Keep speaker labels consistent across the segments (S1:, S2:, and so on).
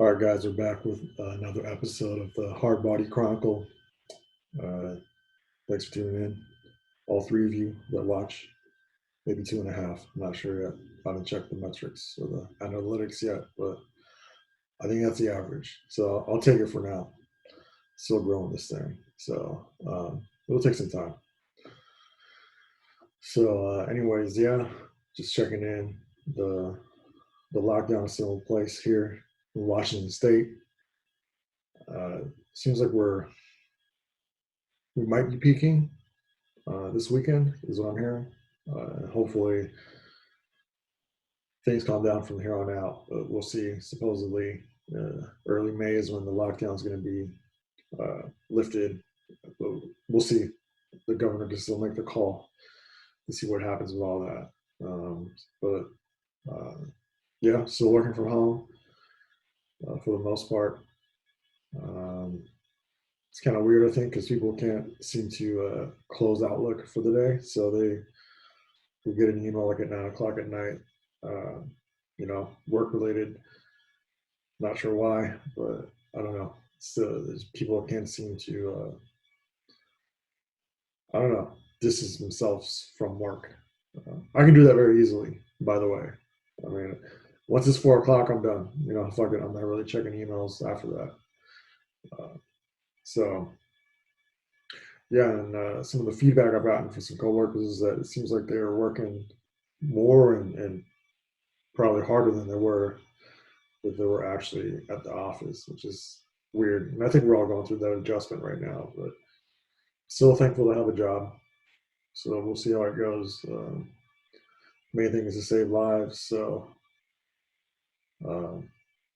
S1: All right, guys, we're back with another episode of the HardBody Chronicle. Uh, Thanks for tuning in. All three of you that watch, maybe two and a half. I'm not sure yet. I haven't checked the metrics or the analytics yet, but I think that's the average. So I'll take it for now. Still growing this thing, so it'll take some time. So, anyways, yeah, just checking in. The lockdown is still in place here in Washington State. Seems like we might be peaking this weekend, is what I'm hearing. Hopefully, things calm down from here on out. But we'll see. Supposedly, early May is when the lockdown is going to be lifted. But we'll see. The governor can still make the call to see what happens with all that. But yeah, still working from home for the most part. Um, it's kind of weird, I think, because people can't seem to close Outlook for the day, so they will get an email like at 9 o'clock at night. Uh, Work related. Not sure why, but I don't know. So people can't seem to. I don't know. Distance themselves from work. I can do that very easily. By the way, I mean, once it's 4 o'clock, I'm done. Fuck it. I'm not really checking emails after that. Uh, so yeah, and some of the feedback I've gotten from some coworkers is that it seems like they're working more and probably harder than they were if they were actually at the office, which is weird. And I think we're all going through that adjustment right now, but still thankful to have a job. So we'll see how it goes. Main thing is to save lives, so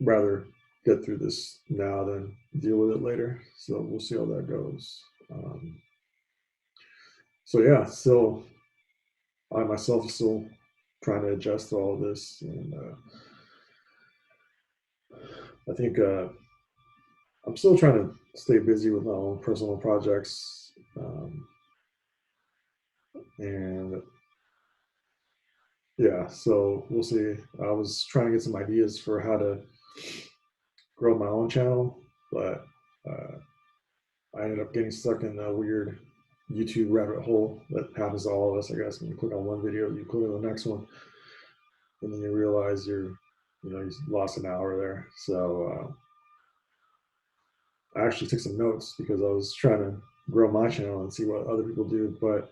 S1: rather get through this now than deal with it later. So we'll see how that goes. So yeah, still I myself is still trying to adjust to all of this, and I think I'm still trying to stay busy with my own personal projects, and yeah, so we'll see. I was trying to get some ideas for how to grow my own channel, but uh, I ended up getting stuck in a weird YouTube rabbit hole that happens to all of us, I guess. When you click on one video, you click on the next one, and then you realize you lost an hour there. So I actually took some notes because I was trying to grow my channel and see what other people do. But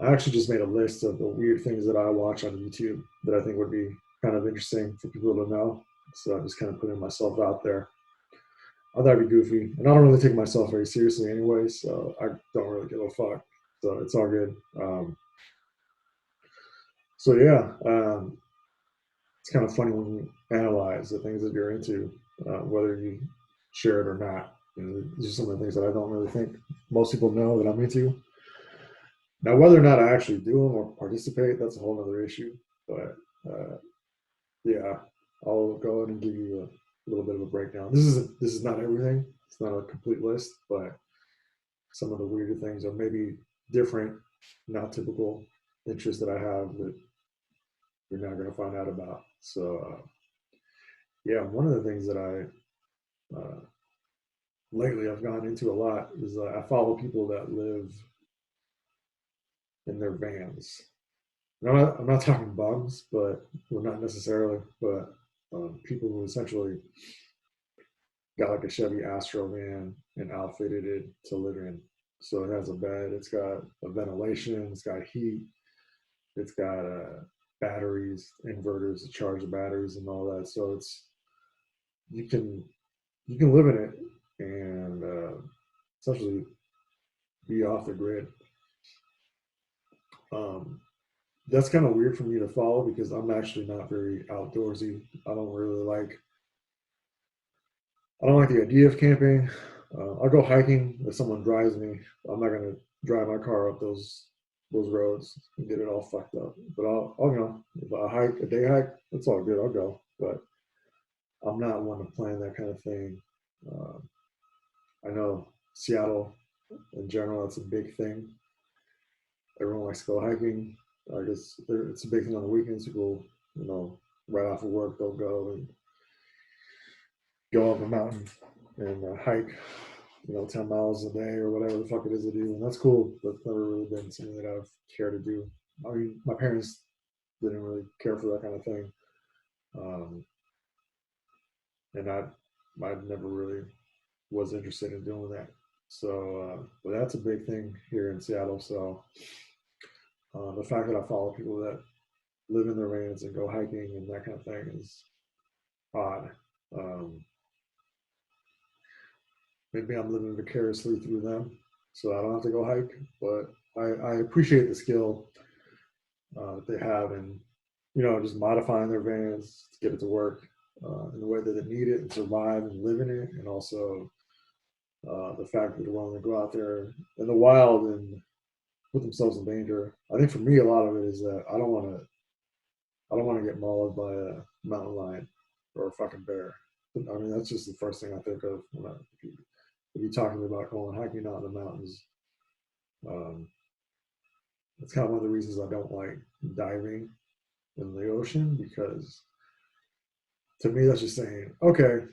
S1: I actually just made a list of the weird things that I watch on YouTube that I think would be kind of interesting for people to know. So I'm just kind of putting myself out there. I thought it'd be goofy, and I don't really take myself very seriously anyway, so I don't really give a fuck. So it's all good. So yeah, it's kind of funny when you analyze the things that you're into, whether you share it or not. These are some of the things that I don't really think most people know that I'm into. Now, whether or not I actually do them or participate, that's a whole other issue. But yeah, I'll go ahead and give you a little bit of a breakdown. This is not everything. It's not a complete list, but some of the weirder things are maybe different, not typical interests that I have that you're not going to find out about. So yeah, one of the things that lately I've gone into a lot is I follow people that live in their vans. I'm not talking bums, but well, not necessarily, but people who essentially got like a Chevy Astro van and outfitted it to live in. So it has a bed, it's got a ventilation, it's got heat, it's got batteries, inverters to charge the batteries and all that. So you can you can live in it and essentially be off the grid. Um, that's kind of weird for me to follow because I'm actually not very outdoorsy. I don't like the idea of camping. I'll go hiking if someone drives me. I'm not gonna drive my car up those roads and get it all fucked up. But I'll if I hike a day hike, it's all good. I'll go. But I'm not one to plan that kind of thing. Uh, I know Seattle in general, it's a big thing. Everyone likes to go hiking. I guess it's a big thing on the weekends. People, right off of work, they'll go and go up a mountain and hike, 10 miles a day or whatever the fuck it is to do. And that's cool, but never really been something that I've cared to do. I mean, my parents didn't really care for that kind of thing. Um, and I never really was interested in doing that. So, but that's a big thing here in Seattle. So, the fact that I follow people that live in their vans and go hiking and that kind of thing is odd. Um, Maybe I'm living vicariously through them, so I don't have to go hike. But I appreciate the skill that they have in, just modifying their vans to get it to work in the way that they need it and survive and live in it, and also the fact that they're willing to go out there in the wild and put themselves in danger. I think for me, a lot of it is that I don't want to get mauled by a mountain lion or a fucking bear. I mean, that's just the first thing I think of when if you're talking about going hiking out in the mountains. Um, That's kind of one of the reasons I don't like diving in the ocean, because to me that's just saying, okay,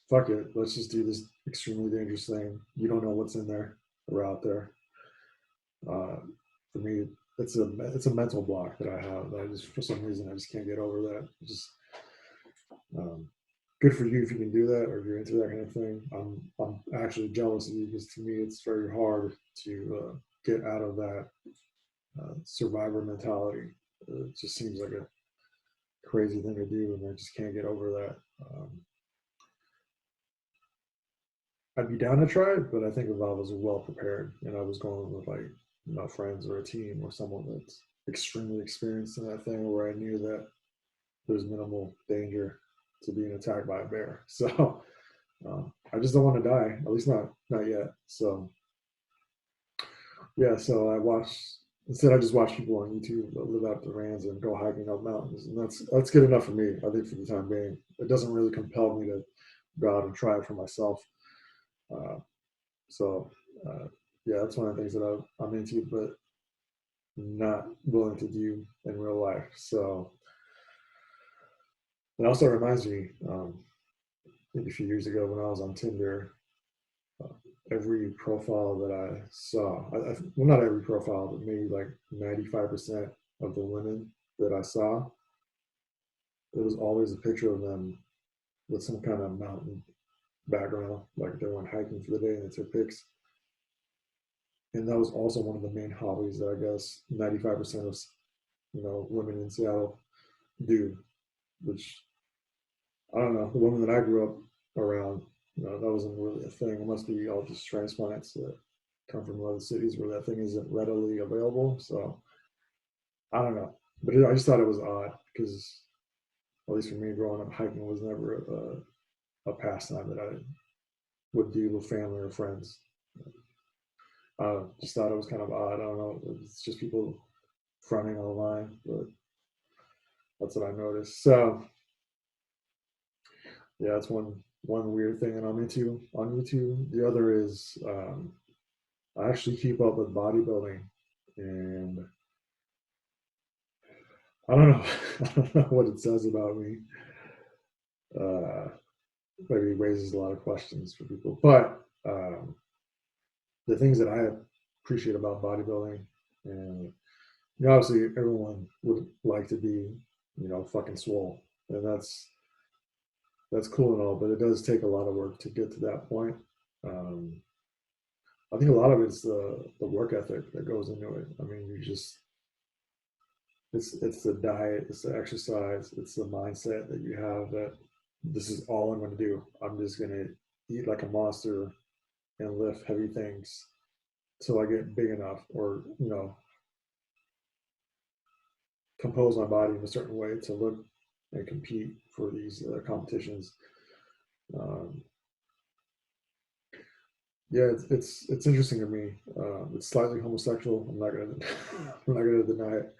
S1: fuck it, let's just do this extremely dangerous thing. You don't know what's in there or out there. Uh, for me, it's a mental block that I have. That I just for some reason I just can't get over that. Just um, good for you if you can do that or if you're into that kind of thing. I'm actually jealous of you, because to me it's very hard to get out of that survivor mentality. It just seems like a crazy thing to do, and I just can't get over that. I'd be down to try it, but I think if I was well prepared and I was going with like friends or a team or someone that's extremely experienced in that thing, where I knew that there's minimal danger to being attacked by a bear. So I just don't want to die, at least not yet. So yeah, so I just watch people on YouTube that live out the vans and go hiking up mountains, and that's good enough for me. I think for the time being, it doesn't really compel me to go out and try it for myself. Uh, so uh, yeah, that's one of the things that I'm into, but not willing to do in real life. So it also reminds me, maybe a few years ago when I was on Tinder, uh, every profile that I saw, well, not every profile, but maybe like 95% of the women that I saw, it was always a picture of them with some kind of mountain background, like they went hiking for the day and they took pics. And that was also one of the main hobbies that I guess 95% of women in Seattle do, which I don't know. The women that I grew up around, that wasn't really a thing. It must be all just transplants that come from other cities where that thing isn't readily available. So I don't know, but I just thought it was odd because, at least for me, growing up, hiking was never a pastime that I would do with family or friends. I just thought it was kind of odd. I don't know. It's just people fronting online, but that's what I noticed. So yeah, that's one weird thing that I'm into on YouTube. The other is I actually keep up with bodybuilding, and I don't know, I don't know what it says about me. Uh, Maybe raises a lot of questions for people, but the things that I appreciate about bodybuilding, and obviously everyone would like to be, fucking swole, and that's cool and all, but it does take a lot of work to get to that point. Um, I think a lot of it's the work ethic that goes into it. I mean, you just it's the diet, it's the exercise, it's the mindset that you have that this is all I'm going to do. I'm just going to eat like a monster and lift heavy things till I get big enough, or compose my body in a certain way to look and compete for these competitions. Um, yeah, it's interesting to me. It's slightly homosexual. I'm not gonna I'm not gonna deny it.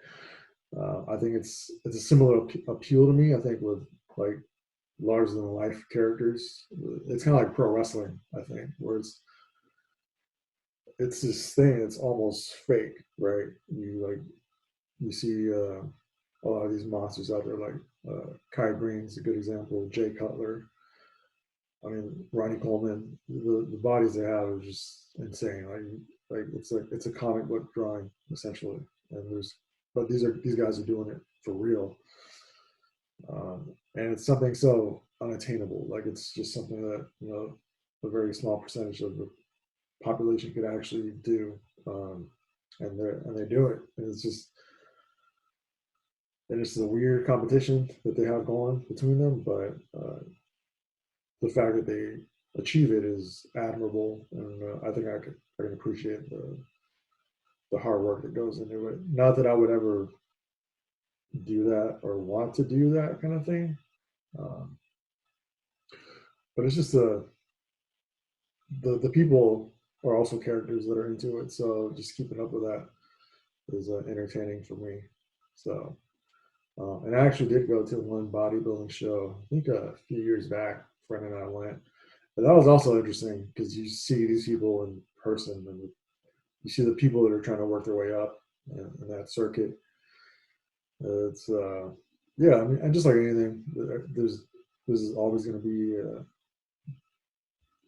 S1: I think it's a similar appeal to me. I think with like larger than life characters, it's kind of like pro wrestling. I think where it's this thing. It's almost fake, right? You see a lot of these monsters out there, like Kai Green's a good example. Jay Cutler, I mean, Ronnie Coleman, the bodies they have are just insane. It's a comic book drawing essentially, and these guys are doing it for real, and it's something so unattainable. Like it's just something that a very small percentage of the population could actually do, and they do it. And it's a weird competition that they have going between them, but the fact that they achieve it is admirable, and I think I can appreciate the hard work that goes into it. Not that I would ever do that or want to do that kind of thing, um, but it's just the people are also characters that are into it, so just keeping up with that is entertaining for me. So, and I actually did go to one bodybuilding show. I think a few years back, a friend and I went. But that was also interesting because you see these people in person, and you see the people that are trying to work their way up in that circuit. It's yeah, I mean, and just like anything, there's always going to be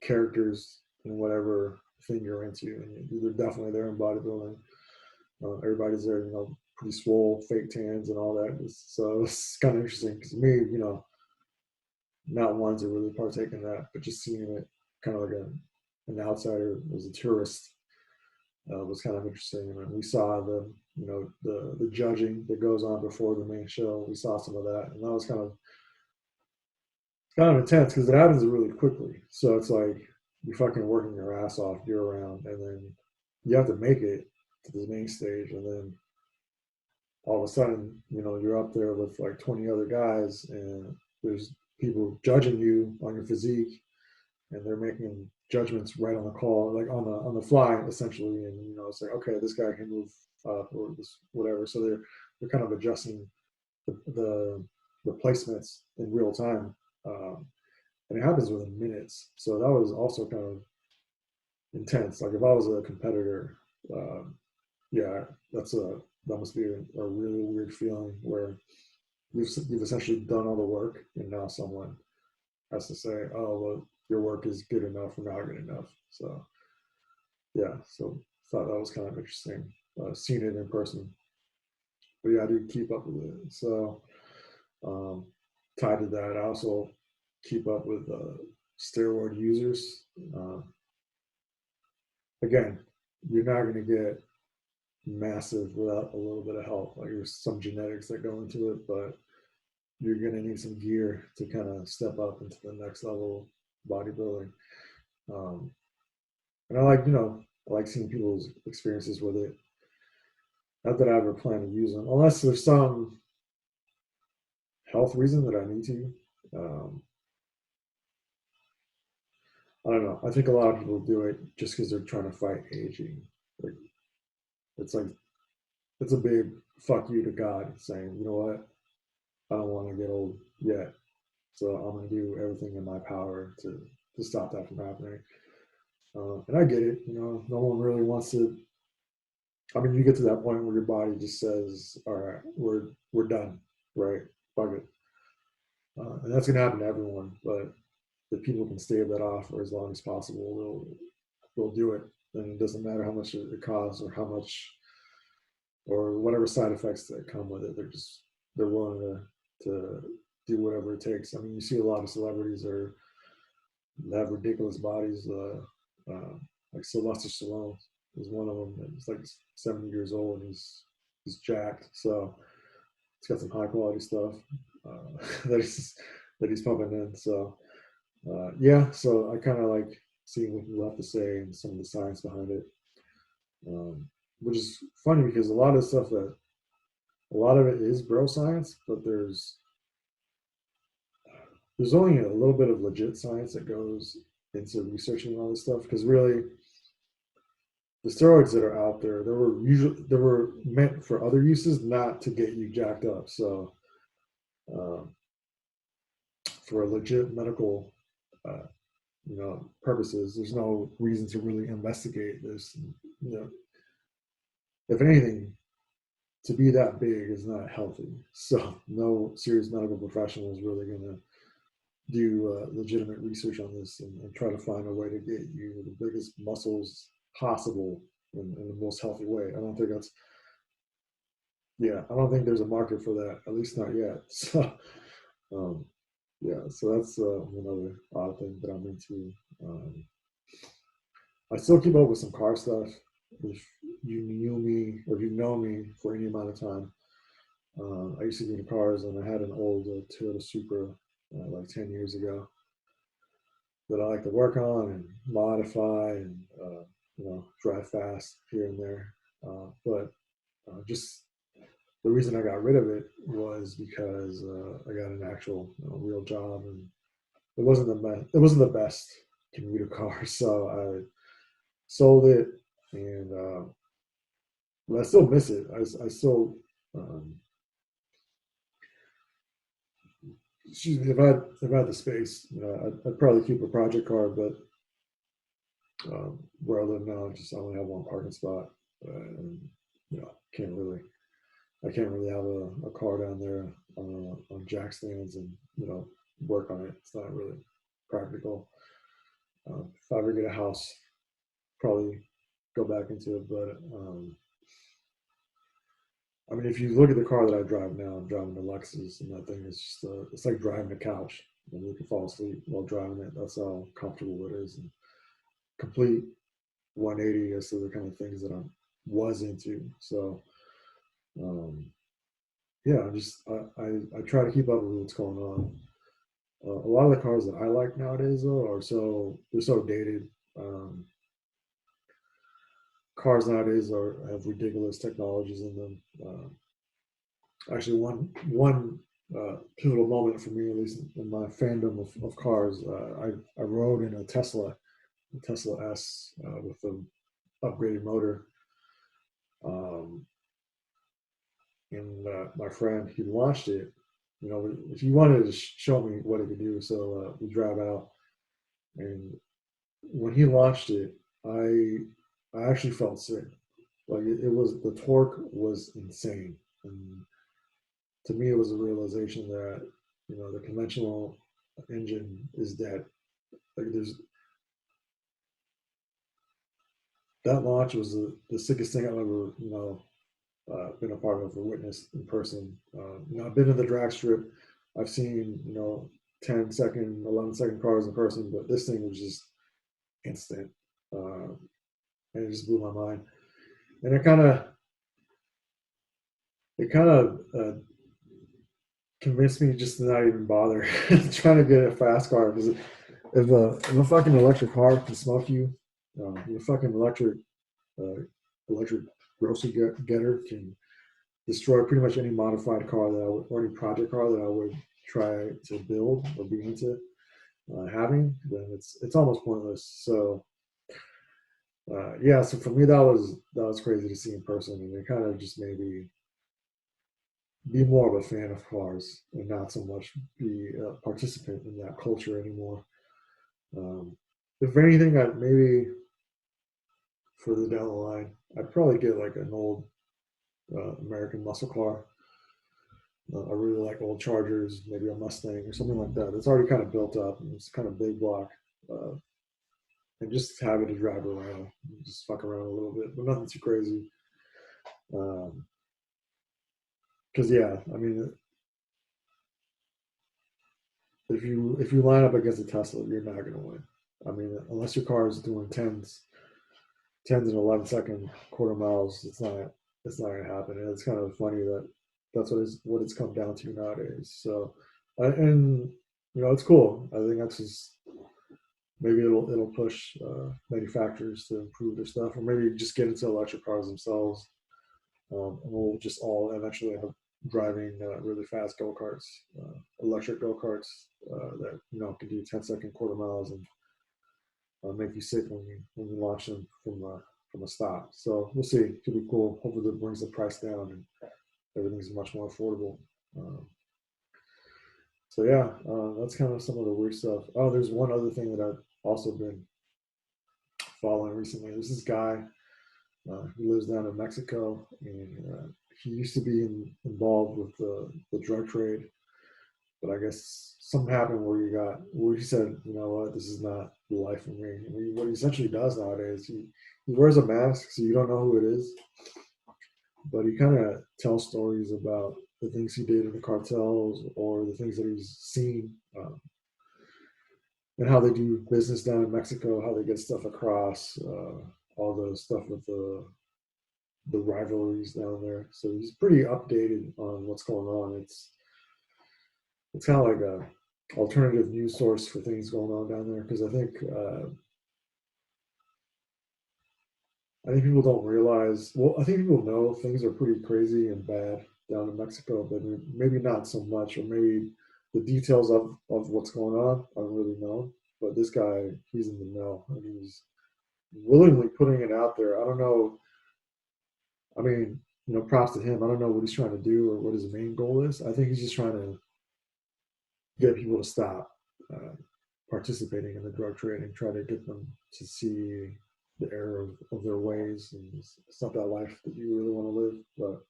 S1: characters in whatever thing you're into, and they're definitely there in bodybuilding. Everybody's there, pretty swole, fake tans, and all that. So it's kind of interesting because me, not wanting to really partake in that, but just seeing it kind of like an outsider as a tourist was kind of interesting. And we saw the judging that goes on before the main show. We saw some of that, and that was kind of intense because it happens really quickly. So it's like you're fucking working your ass off year round, and then you have to make it to the main stage, and then all of a sudden, you're up there with like 20 other guys, and there's people judging you on your physique, and they're making judgments right on the call, like on the fly, essentially. And it's like, okay, this guy can move up or this whatever. So they're kind of adjusting the replacements in real time, and it happens within minutes. So that was also kind of intense. Like if I was a competitor, yeah, that must be a really weird feeling where you've essentially done all the work, and now someone has to say, "Oh, well, your work is good enough or not good enough." So yeah, so thought that was kind of interesting, seeing it in person. But yeah, I do keep up with it. So um, tied to that, I also keep up with steroid users. Again, you're not going to get massive without a little bit of help. Like there's some genetics that go into it, but you're going to need some gear to kind of step up into the next level of bodybuilding. Um, and I like seeing people's experiences with it. Not that I ever plan to use them, unless there's some health reason that I need to. Um, I don't know. I think a lot of people do it just because they're trying to fight aging. Like it's like it's a big fuck you to God, saying, you know what, I don't want to get old yet, so I'm going to do everything in my power to stop that from happening. And I get it. No one really wants to. I mean, you get to that point where your body just says, "All right, we're done, right? Fuck it," and that's going to happen to everyone. But if people can stave that off for as long as possible, they'll do it. And it doesn't matter how much it costs or how much or whatever side effects that come with it. They're willing to do whatever it takes. I mean, you see a lot of celebrities that have ridiculous bodies. Like Sylvester Stallone is one of them. And he's like 70 years old and he's jacked. So he's got some high quality stuff that he's pumping in. So yeah, so I kind of like seeing what people have to say and some of the science behind it, which is funny because a lot of it is bro science, but there's only a little bit of legit science that goes into researching all this stuff because really the steroids that are out there, they were meant for other uses, not to get you jacked up. So um, for a legit medical uh, purposes, there's no reason to really investigate this. If anything, to be that big is not healthy. So no serious medical professional is really going to do legitimate research on this and try to find a way to get you the biggest muscles possible in the most healthy way. I don't think that's, yeah, I don't think there's a market for that, at least not yet. So, um, yeah, so that's another odd thing that I'm into. Um, I still keep up with some car stuff. If you knew me or if you know me for any amount of time, I used to get into cars, and I had an old Toyota Supra like 10 years ago that I like to work on and modify and drive fast here and there. But just the reason I got rid of it was because I got an actual real job, and it wasn't the best commuter car, so I sold it, and but I still miss it. I still um, excuse me, if I had the space, I'd probably keep a project car, but where I live now, I only have one parking spot, and can't really I can't really have a car down there on jack stands and work on it. It's not really practical. If I ever get a house, probably go back into it. But I mean, if you look at the car that I drive now, I'm driving the Lexus, and that thing is just it's like driving a couch. And you can fall asleep while driving it. That's how comfortable it is, and complete 180 as to the kind of things that I was into. So yeah, I try to keep up with what's going on. A lot of the cars that I like nowadays though they're so dated. Um, Cars nowadays have ridiculous technologies in them. Actually, one pivotal moment for me, at least in my fandom of cars, I rode in a Tesla S with an upgraded motor. Um, and my friend, he launched it. If he wanted to show me what it could do, so we drive out, and when he launched it, I I actually felt sick. Like it was the torque was insane, and to me, it was a realization that the conventional engine is dead. Like there's that launch was the sickest thing I've ever been a part of or witnessed in person. I've been to the drag strip. I've seen 10-second, 11-second cars in person, but this thing was just instant, uh, and it just blew my mind. And it kind of convinced me just to not even bother trying to get a fast car, because if a fucking electric car can smoke you, the fucking uh, electric grocery getter can destroy pretty much any modified car that I would, or any project car that I would try to build or be into having, then it's almost pointless. So yeah, so for me that was crazy to see in person, and it kind of just made me be more of a fan of cars and not so much be a participant in that culture anymore. Um, if anything, I maybe further down the line, I'd probably get like an old American muscle car. I really like old Chargers, maybe a Mustang or something like that. It's already kind of built up, and it's kind of big block, uh, and just have it to drive around, just fuck around a little bit, but nothing too crazy. Because yeah, I mean, if you line up against a Tesla, you're not gonna win. I mean, unless your car is doing tens and 11-second quarter miles, it's not gonna happen. And it's kind of funny that that's what it's come down to nowadays. So, and it's cool. I think that's just maybe it'll push manufacturers to improve their stuff, or maybe just get into electric cars themselves, and we'll just all eventually end up driving really fast go karts, electric go karts that can do 10-second quarter miles and make you sick when you launch them from a stop. So we'll see. It could be cool. Hopefully, that brings the price down and everything's much more affordable. So yeah, that's kind of some of the weird stuff. Oh, there's one other thing that I've also been following recently. There's this guy who lives down in Mexico, and he used to be involved with the drug trade, but I guess something happened where he said, you know what, this is not the life for me. I mean, what he essentially does nowadays, he wears a mask so you don't know who it is, but he kind of tells stories about the things he did in the cartels or the things that he's seen, and how they do business down in Mexico, how they get stuff across, all the stuff with the rivalries down there. So he's pretty updated on what's going on. It's kind of like a alternative news source for things going on down there, because I think people don't realize. Well, I think people know things are pretty crazy and bad down in Mexico, but maybe not so much, or maybe the details of what's going on aren't really known. But this guy, he's in the know, and he's willingly putting it out there. I don't know. I mean, props to him. I don't know what he's trying to do or what his main goal is. I think he's just trying to get people to stop uh, participating in the drug trade and try to get them to see the error of their ways. And it's not that life that you really want to live. But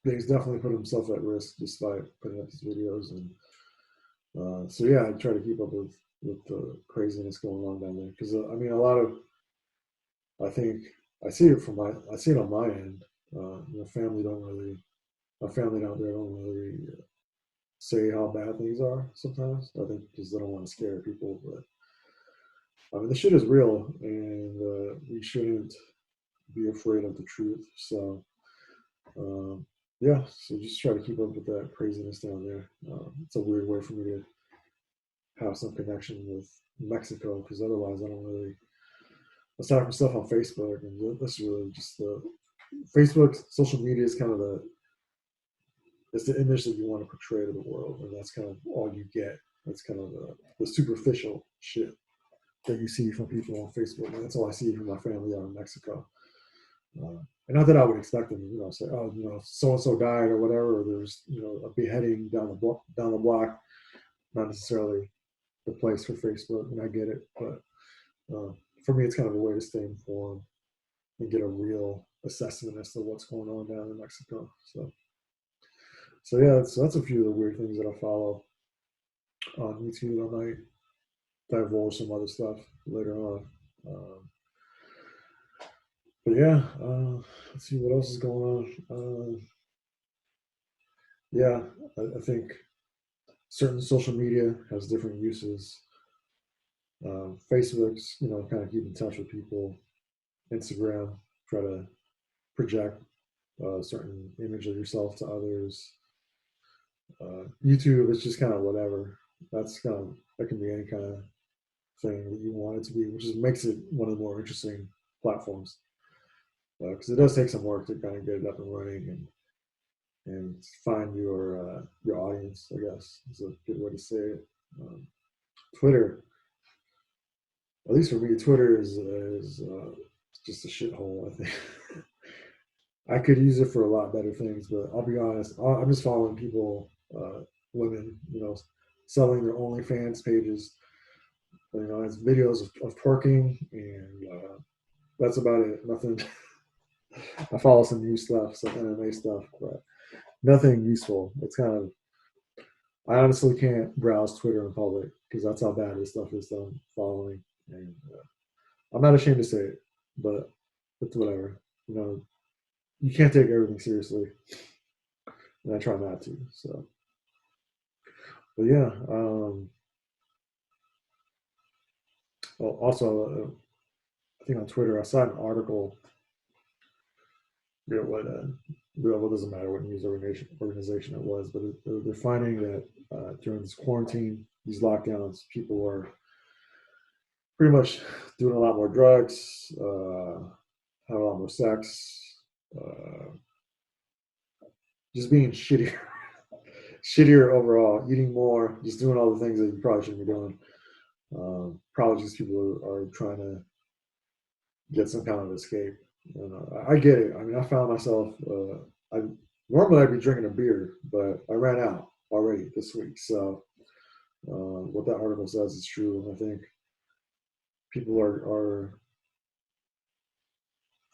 S1: he's definitely put himself at risk just by putting up these videos. And so yeah, I try to keep up with the craziness going on down there, because I mean, a lot of, I think I see it on my end. My family down there don't really say how bad things are sometimes. I think because they don't want to scare people, but I mean, the shit is real, and we shouldn't be afraid of the truth. So, yeah, so just try to keep up with that craziness down there. It's a weird way for me to have some connection with Mexico, because otherwise I don't really, aside from stuff on Facebook, and that's really just the Facebook, social media is kind of it's the image that you want to portray to the world, and that's kind of all you get. That's kind of the superficial shit that you see from people on Facebook, and that's all I see from my family out in Mexico. And not that I would expect them to, say, oh, so and so died or whatever, or there's, a beheading down the block. Not necessarily the place for Facebook, and I get it, but for me, it's kind of a way to stay informed and get a real assessment as to what's going on down in Mexico. So yeah, that's a few of the weird things that I follow on YouTube. I might divulge some other stuff later on. But yeah, let's see what else is going on. Yeah, I think certain social media has different uses. Facebook's, kind of keep in touch with people. Instagram, try to project a certain image of yourself to others. YouTube is just kind of whatever. That can be any kind of thing that you want it to be, which makes it one of the more interesting platforms, because it does take some work to kind of get it up and running and find your audience. I guess is a good way to say it. Twitter, at least for me, Twitter is just a shithole. I think I could use it for a lot better things, but I'll be honest, I'm just following people, women, selling their OnlyFans pages. It's videos of twerking, and that's about it. Nothing. I follow some new stuff, some MMA stuff, but nothing useful. It's kind of, I honestly can't browse Twitter in public because that's how bad this stuff is done following. And I'm not ashamed to say it, but it's whatever. You can't take everything seriously, and I try not to. So, but yeah. Well, also, I think on Twitter, I saw an article. Well, it doesn't matter what news organization it was, but they're finding that during this quarantine, these lockdowns, people are pretty much doing a lot more drugs, have a lot more sex, uh, just being shittier, shittier overall, eating more, just doing all the things that you probably shouldn't be doing. Probably just people are trying to get some kind of escape. I get it. I mean, I found myself. I Normally I'd be drinking a beer, but I ran out already this week. So what that article says is true. I think people are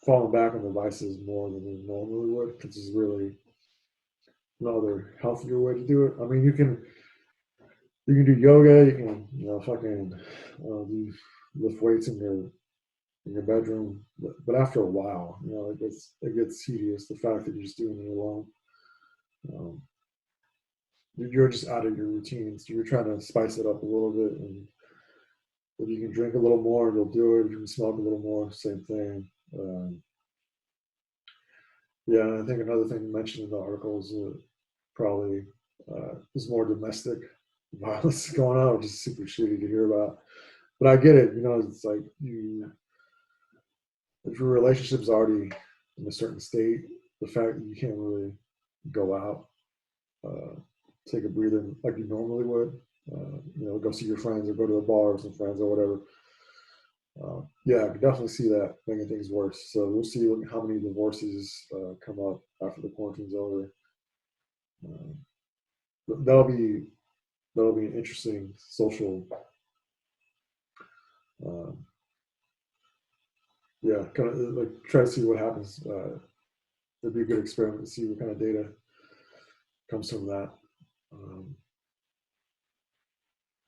S1: falling back on the vices more than they normally would, which is really another healthier way to do it. I mean, you can do yoga, you can fucking do lift weights in your bedroom, but after a while, it gets tedious. The fact that you're just doing it alone, um, you're just out of your routines. You're trying to spice it up a little bit, and if you can drink a little more, you'll do it. If you can smoke a little more, same thing. Yeah, and I think another thing mentioned in the article is probably there's more domestic violence going on, which is super shitty to hear about. But I get it. It's like if your relationship's already in a certain state, the fact that you can't really go out, uh, take a breather like you normally would, go see your friends or go to a bar with some friends or whatever. Yeah, I could definitely see that making things worse. So we'll see how many divorces come up after the quarantine's over. Uh, that'll be an interesting social, uh, yeah, kind of like try to see what happens. It'd be a good experiment to see what kind of data comes from that. Um,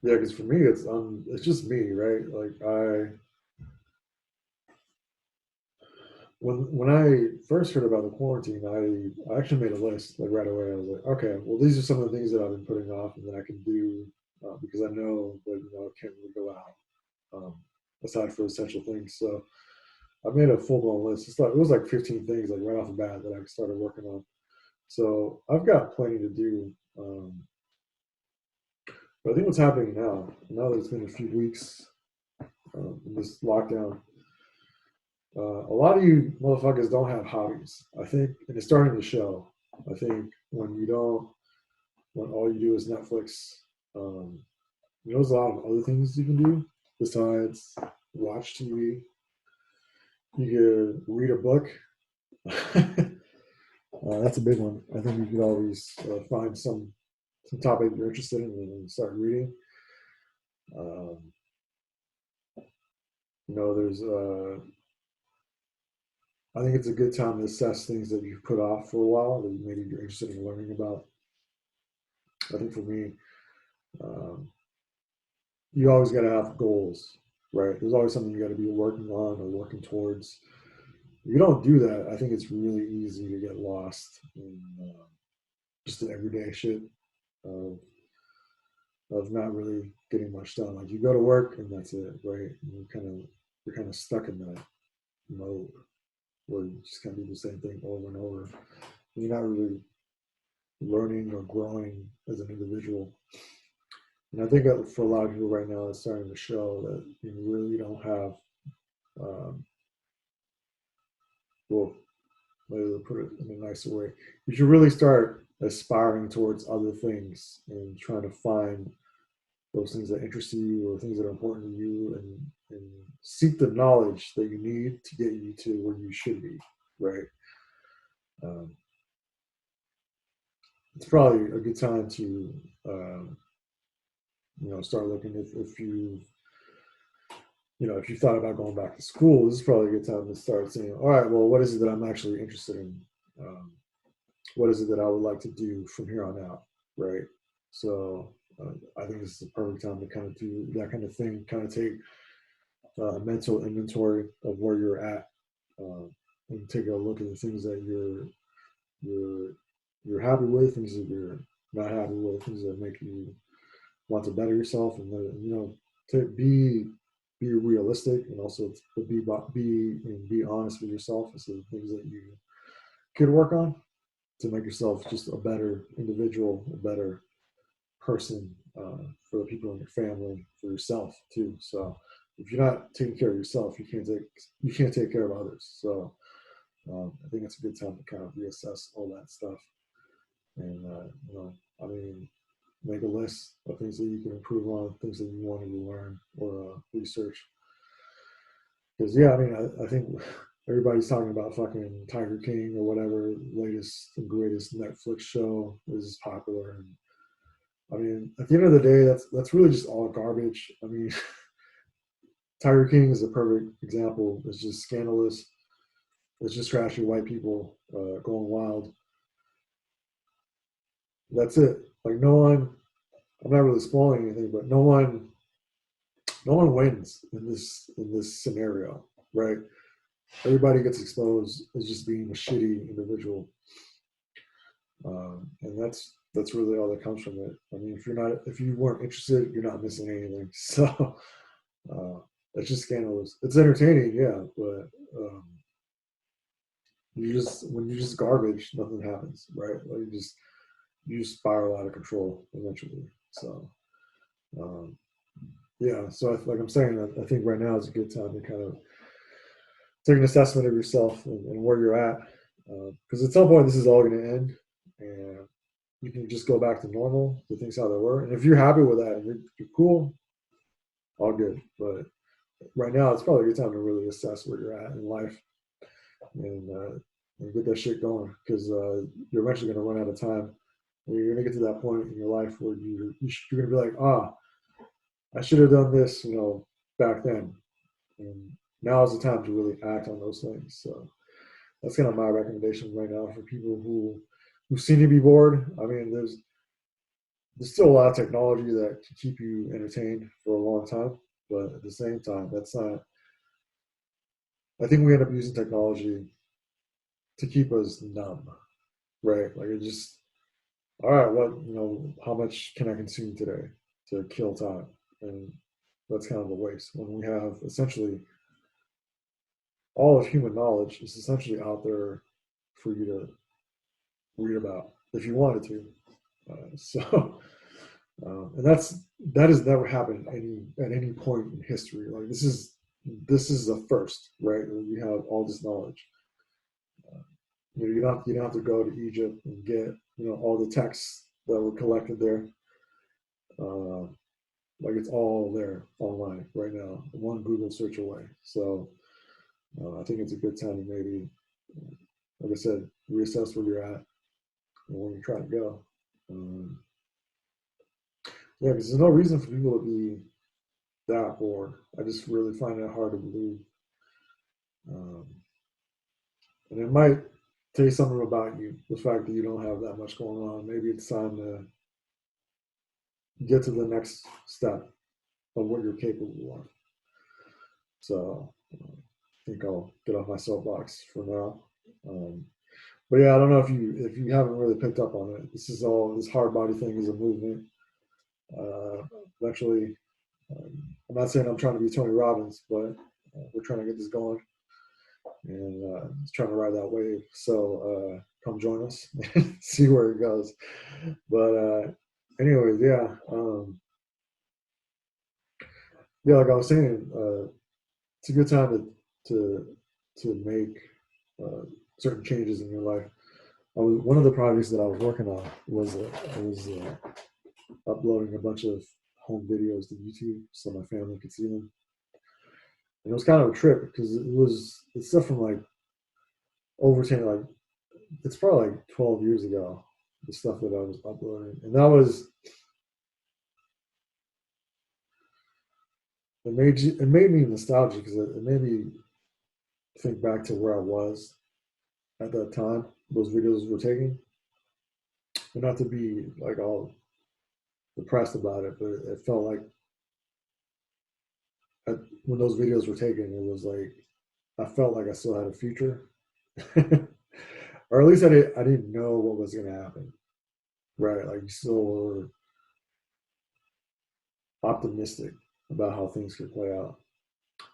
S1: yeah, because for me, it's just me, right? Like when I first heard about the quarantine, I actually made a list like right away. I was like, okay, well, these are some of the things that I've been putting off and that I can do because I know that I can't really go out aside for essential things. So I made a full blown list. It was like 15 things like right off the bat that I started working on. So I've got plenty to do. But I think what's happening now that it's been a few weeks in this lockdown, a lot of you motherfuckers don't have hobbies. I think, and it's starting to show. I think when all you do is Netflix, um, there's a lot of other things you can do besides watch TV. You could read a book. That's a big one. I think you could always find some topic you're interested in and start reading. Um, there's I think it's a good time to assess things that you've put off for a while that maybe you're interested in learning about. I think for me, um, you always got to have goals, right? There's always something you got to be working on or working towards. If you don't do that, I think it's really easy to get lost in just the everyday shit of not really getting much done. Like you go to work and that's it, right? And you're kind of stuck in that mode where you just kind of do the same thing over and over. And you're not really learning or growing as an individual. And I think that for a lot of people right now, it's starting to show that you really don't have, um, well, maybe to put it in a nicer way, you should really start aspiring towards other things and trying to find those things that interest you or things that are important to you and seek the knowledge that you need to get you to where you should be, right? Um, it's probably a good time to, um, start looking if if you thought about going back to school, this is probably a good time to start saying, all right, well, what is it that I'm actually interested in? What is it that I would like to do from here on out, right? So I think this is the perfect time to kind of do that kind of thing, kind of take mental inventory of where you're at, uh, and take a look at the things that you're you're happy with, things that you're not happy with, things that make you want to better yourself, and to be realistic and also to be honest with yourself as to the things that you could work on to make yourself just a better individual, a better person for the people in your family, for yourself too. So if you're not taking care of yourself, you can't take care of others. So I think it's a good time to kind of reassess all that stuff, and I mean, make a list of things that you can improve on, things that you wanted to learn or research. Because yeah, I mean, I think everybody's talking about fucking Tiger King or whatever latest and greatest Netflix show is popular. And I mean, at the end of the day, that's really just all garbage. I mean, Tiger King is a perfect example. It's just scandalous. It's just trashy white people going wild. That's it. Like no one. I'm not really spoiling anything, but no one wins in this scenario, right? Everybody gets exposed as just being a shitty individual, and that's really all that comes from it. I mean, if you weren't interested, you're not missing anything. So uh, it's just scandalous. It's entertaining, yeah, but when you just garbage, nothing happens, right? Like you just spiral out of control eventually. So um, yeah, so like I'm saying, I think right now is a good time to kind of take an assessment of yourself and where you're at, because at some point this is all going to end, and you can just go back to normal, to things how they were. And if you're happy with that and you're cool, all good. But right now, it's probably a good time to really assess where you're at in life and get that shit going, because you're eventually going to run out of time. And you're going to get to that point in your life where you're going to be like, I should have done this, back then. And now is the time to really act on those things. So that's kind of my recommendation right now for people who seem to be bored. I mean, there's still a lot of technology that can keep you entertained for a long time, but at the same time, that's not. I think we end up using technology to keep us numb, right? Like it just, all right, how much can I consume today to kill time? And that's kind of a waste when we have essentially all of human knowledge is essentially out there for you to read about if you wanted to. So, and that has never happened at any point in history. Like this is a first, right? Where you have all this knowledge. You don't have to go to Egypt and get all the texts that were collected there. Uh, like it's all there online right now, one Google search away. So I think it's a good time to maybe, like I said, reassess where you're at and where you're trying to go. Um, yeah, because there's no reason for people to be that bored. I just really find it hard to believe. Um, and it might tell you something about you, the fact that you don't have that much going on. Maybe it's time to get to the next step of what you're capable of. So I think I'll get off my soapbox for now. Um, but yeah, I don't know if you haven't really picked up on it. This hard body thing is a movement. Eventually, I'm not saying I'm trying to be Tony Robbins, but we're trying to get this going and trying to ride that wave. So come join us and see where it goes. But anyways, yeah, yeah. Like I was saying, it's a good time to make uh, certain changes in your life. One of the projects that I was working on was I was uploading a bunch of home videos to YouTube so my family could see them. And it was kind of a trip because it's stuff from like over 10, like it's probably like 12 years ago, the stuff that I was uploading. And it made me nostalgic because it made me think back to where I was at that time those videos were taking. And not to be like all depressed about it, but it felt like when those videos were taken, it was like I felt like I still had a future, or at least I didn't know what was going to happen. Right, like you still were optimistic about how things could play out.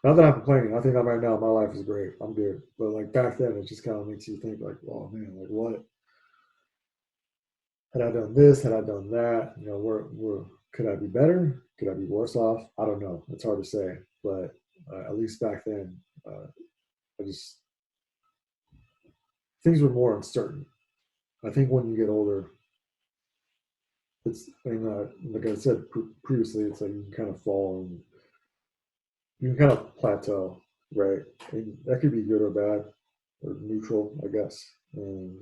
S1: Not that I'm complaining. I think I'm right now. My life is great. I'm good. But like back then, it just kind of makes you think like, oh man, like what had I done this? Had I done that? Where could I be better? Could I be worse off? I don't know. It's hard to say. But at least back then, I just things were more uncertain. I think when you get older, like I said previously, it's like you can kind of fall and you can kind of plateau, right? And that could be good or bad or neutral, I guess. And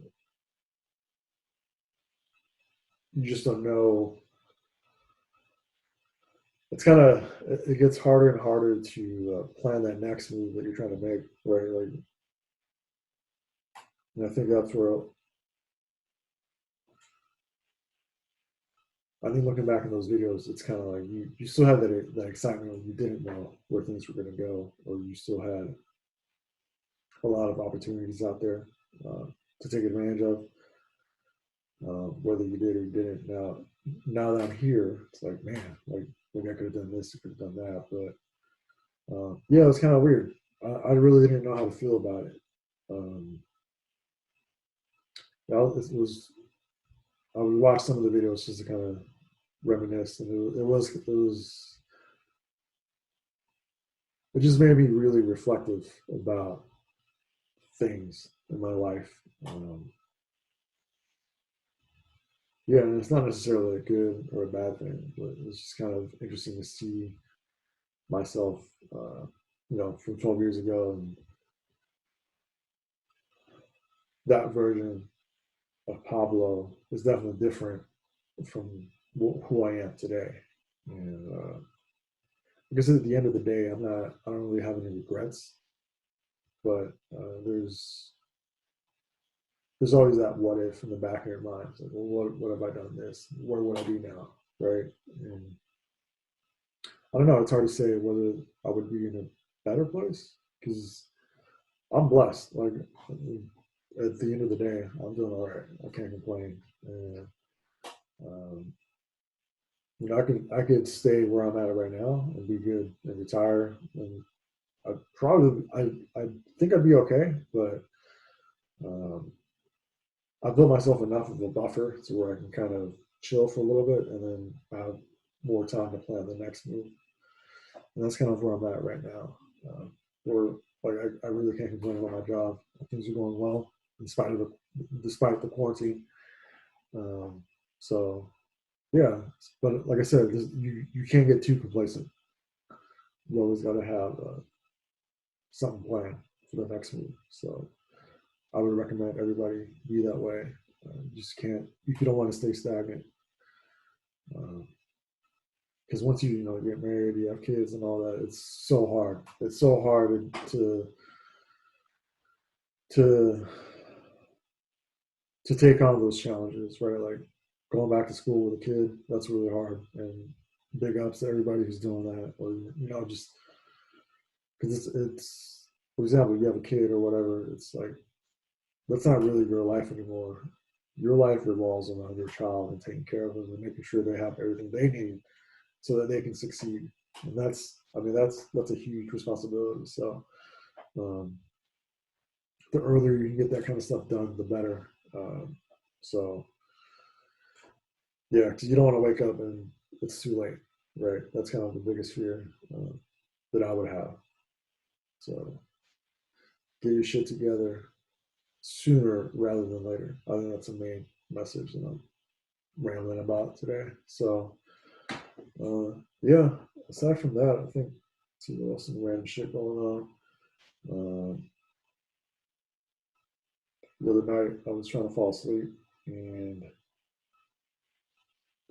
S1: you just don't know. It gets harder and harder to plan that next move that you're trying to make, right? Like, and I think that's where I think looking back in those videos, it's kind of like you still had that excitement when you didn't know where things were going to go, or you still had a lot of opportunities out there uh, to take advantage of, whether you did or you didn't. Now that I'm here, it's like, man, like maybe I could have done this, I could have done that, but yeah, it was kind of weird. I really didn't know how to feel about it. Um, it was I would watch some of the videos just to kind of reminisce, and it just made me really reflective about things in my life. Um, yeah, and it's not necessarily a good or a bad thing, but it's just kind of interesting to see myself, from 12 years ago, and that version of Pablo is definitely different from who I am today. And I guess at the end of the day, I don't really have any regrets, but there's always that what if in the back of your mind. It's like, well, what have I done this? What would I do now? Right? And I don't know. It's hard to say whether I would be in a better place because I'm blessed. Like at the end of the day, I'm doing all right. I can't complain. And, um, I could stay where I'm at right now and be good and retire, and I think I'd be okay. But um, I built myself enough of a buffer to where I can kind of chill for a little bit, and then I have more time to plan the next move. And that's kind of where I'm at right now. Where like I really can't complain about my job. Things are going well despite the quarantine. Um, so yeah, but like I said, you can't get too complacent. You always got to have something planned for the next move. So I would recommend everybody be that way. You just can't if you don't want to stay stagnant. Because once get married, you have kids and all that, it's so hard. It's so hard to to take on those challenges, right? Like going back to school with a kid, that's really hard. And big ups to everybody who's doing that, or just because it's for example, you have a kid or whatever, it's like that's not really your life anymore. Your life revolves around your child and taking care of them and making sure they have everything they need so that they can succeed. And that's a huge responsibility. So um, the earlier you can get that kind of stuff done, the better. So yeah, because you don't want to wake up and it's too late, right? That's kind of the biggest fear that I would have. So get your shit together sooner rather than later. I think that's the main message that I'm rambling about today. So yeah, aside from that, I think see what else some random shit going on. Uh, the other night I was trying to fall asleep and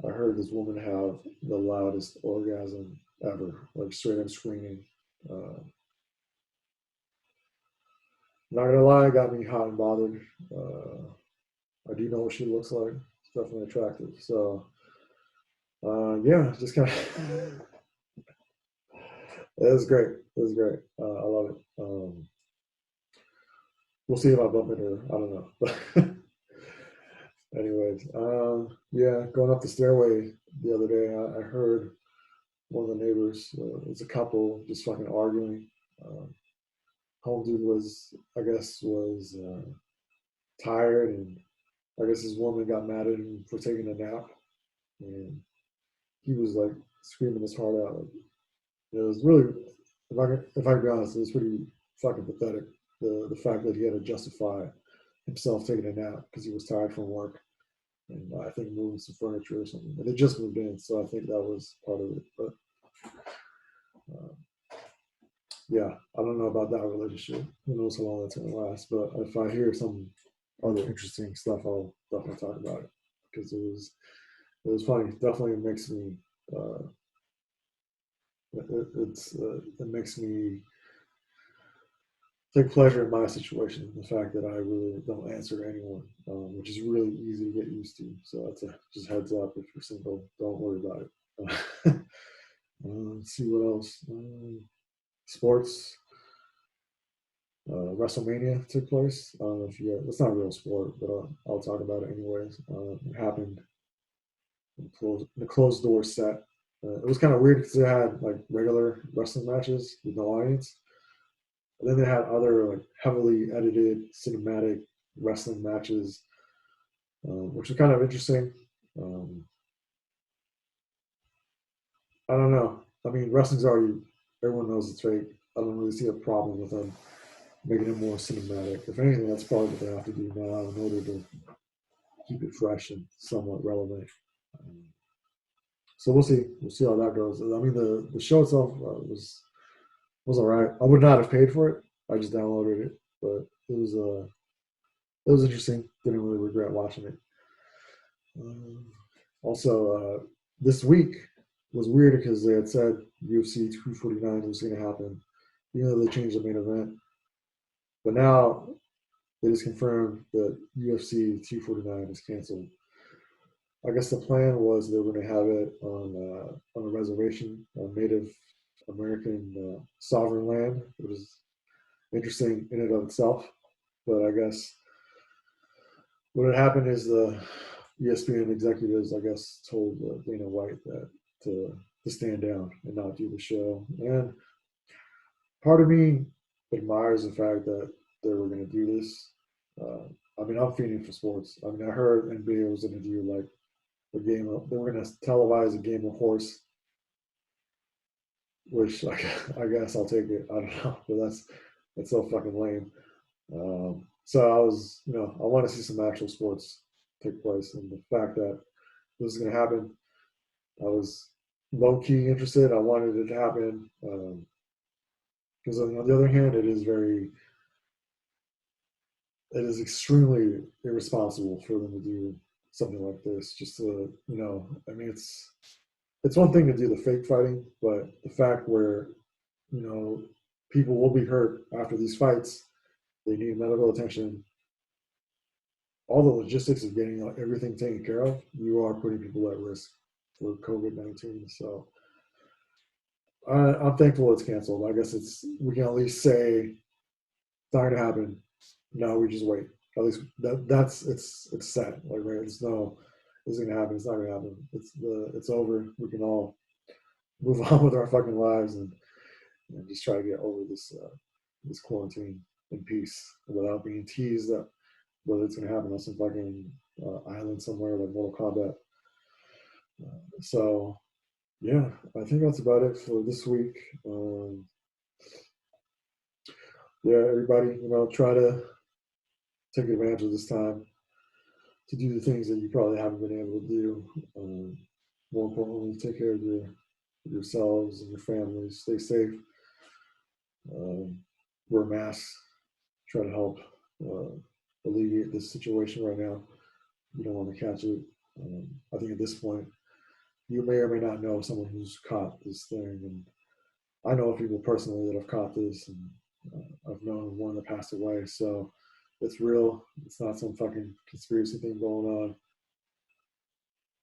S1: I heard this woman have the loudest orgasm ever, like straight up screaming. Uh, Not gonna lie, it got me hot and bothered. I do know what she looks like. It's definitely attractive. So yeah, just kind of it was great. It was great. I love it. We'll see if I bump into her. I don't know. But anyways, yeah, going up the stairway the other day, I heard one of the neighbors. It was a couple just fucking arguing. Um, Home dude I guess, was tired, and I guess his woman got mad at him for taking a nap, and he was like screaming his heart out. Like, it was really, if I can be honest, it was pretty fucking pathetic. The fact that he had to justify himself taking a nap because he was tired from work, and I think moving some furniture or something. And they just moved in, so I think that was part of it. But uh, yeah, I don't know about that relationship. Who knows how long that's gonna last? But if I hear some other interesting stuff, I'll definitely talk about it because it was funny. Definitely makes me. Uh, it makes me take pleasure in my situation, the fact that I really don't answer to anyone, which is really easy to get used to. So that's just heads up if you're single, don't worry about it. Let's see what else. Sports. WrestleMania took place. I don't know if you. It's not a real sport, but I'll talk about it anyways. It happened in the closed door set. It was kind of weird because they had like regular wrestling matches with no audience, and then they had other like heavily edited cinematic wrestling matches, which was kind of interesting. Um, I don't know. I mean, wrestling's already everyone knows it's fake. I don't really see a problem with them making it more cinematic. If anything, that's probably what they have to do now in order to keep it fresh and somewhat relevant. Um, so we'll see. We'll see how that goes. I mean, the show itself was all right. I would not have paid for it. I just downloaded it, but it was interesting. Didn't really regret watching it. Um, also, this week was weird because they had said UFC 249 was going to happen. You know, they changed the main event, but now it is confirmed that UFC 249 is canceled. I guess the plan was they were going to have it on a reservation on Native American sovereign land, which is interesting in and of itself. But I guess what had happened is the ESPN executives, I guess, told Dana White that to stand down and not do the show. And part of me admires the fact that they were going to do this. I mean, I'm feeding for sports. I mean, I heard NBA was going to do like a game of, they were going to televise a game of horse, which I guess I'll take it. I don't know, but that's so fucking lame. So I was, I want to see some actual sports take place, and the fact that this is going to happen, I was low key interested. I wanted it to happen because on the other hand, it is extremely irresponsible for them to do something like this. Just to, I mean, it's one thing to do the fake fighting, but the fact where, you know, people will be hurt after these fights, they need medical attention. All the logistics of getting everything taken care of, you are putting people at risk for COVID-19. So I'm thankful it's canceled. I guess we can at least say it's not going to happen. No, we just wait. At least it's set. Like, right, it's no, it's going to happen. It's not going to happen. It's over. We can all move on with our fucking lives and just try to get over this quarantine in peace without being teased that whether it's going to happen on some fucking island somewhere like Mortal Kombat. So yeah, I think that's about it for this week. Yeah, everybody, try to take advantage of this time to do the things that you probably haven't been able to do. More importantly, take care of yourselves and your families. Stay safe. Wear masks. Try to help alleviate this situation right now. You don't want to catch it. I think at this point, you may or may not know someone who's caught this thing. And I know people personally that have caught this, and I've known one that passed away. So it's real. It's not some fucking conspiracy thing going on.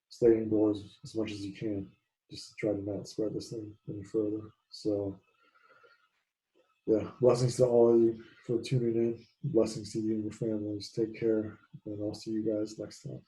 S1: Stay indoors as much as you can, just to try to not spread this thing any further. So yeah, blessings to all of you for tuning in. Blessings to you and your families. Take care, and I'll see you guys next time.